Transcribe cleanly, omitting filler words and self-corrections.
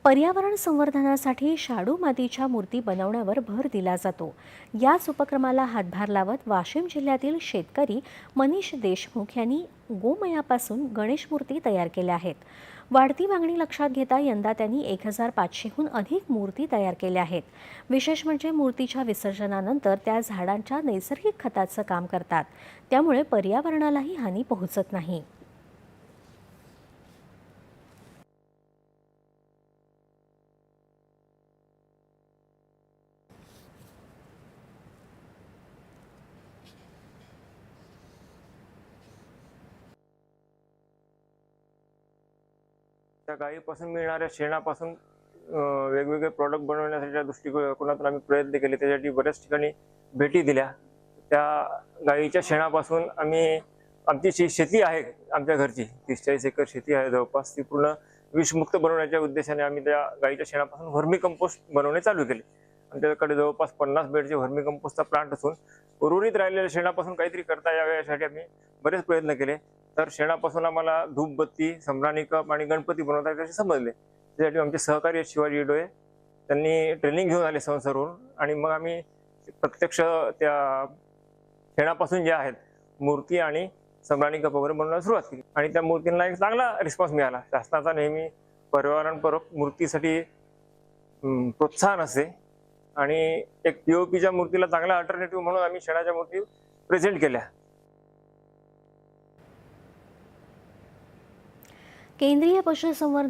पर्यावरण संवर्धनासाठी शाडू मातीच्या मूर्ती बनवण्यावर भर दिला जातो। याच उपक्रमाला हातभार लावत वाशिम जिल्ह्यातील शेतकरी मनीष देशमुख यांनी गोमयापासून गणेश मूर्ती तयार केल्या आहेत। वाढती मागणी लक्षात घेता यंदा त्यांनी 1500हून अधिक मूर्ती तयार केल्या आहेत। विशेष म्हणजे मूर्तीच्या विसर्जनानंतर त्या झाडांच्या नैसर्गिक खताचं काम करतात, त्यामुळे पर्यावरणालाही हानी पोहोचत नाही। त्या गायीपासून मिळणाऱ्या शेणापासून वेगवेगळे प्रॉडक्ट बनवण्याच्या दृष्टिकोनातून आम्ही प्रयत्न केले। त्यासाठी बऱ्याच ठिकाणी भेटी दिल्या। त्या गायीच्या शेणापासून आम्ही आमची शेती आहे, आमच्या घरची 30-40 एकर शेती आहे जवळपास, ती पूर्ण विषमुक्त बनवण्याच्या उद्देशाने आम्ही त्या गायीच्या शेणापासून व्हर्मी कंपोस्ट बनवणे चालू केले। आमच्याकडे जवळपास 50 बेडचे व्हर्मी कंपोस्टचा प्लांट असून उर्वरित राहिलेल्या शेणापासून काहीतरी करता यावे यासाठी आम्ही बरेच प्रयत्न केले। तर शेणापासून आम्हाला धूपबत्ती, सम्राणी कप आणि गणपती बनवता येतात असे समजले। त्यासाठी आमचे सहकारी शिवाजी डोळे त्यांनी ट्रेनिंग घेऊन आले संस्थेवरून, आणि मग आम्ही प्रत्यक्ष त्या शेणापासून जे आहेत मूर्ती आणि सम्राणी कप वगैरे बनवण्यास सुरुवात केली, आणि त्या मूर्तींना एक चांगला रिस्पॉन्स मिळाला। शासनाचा नेहमी पर्यावरणपूरक मूर्तीसाठी प्रोत्साहन असते, आणि एक पीओपीच्या मूर्तीला चांगला अल्टरनेटिव्ह म्हणून आम्ही शेणाच्या मूर्ती प्रेझेंट केल्या। केंद्रीय पशुसंवर्धन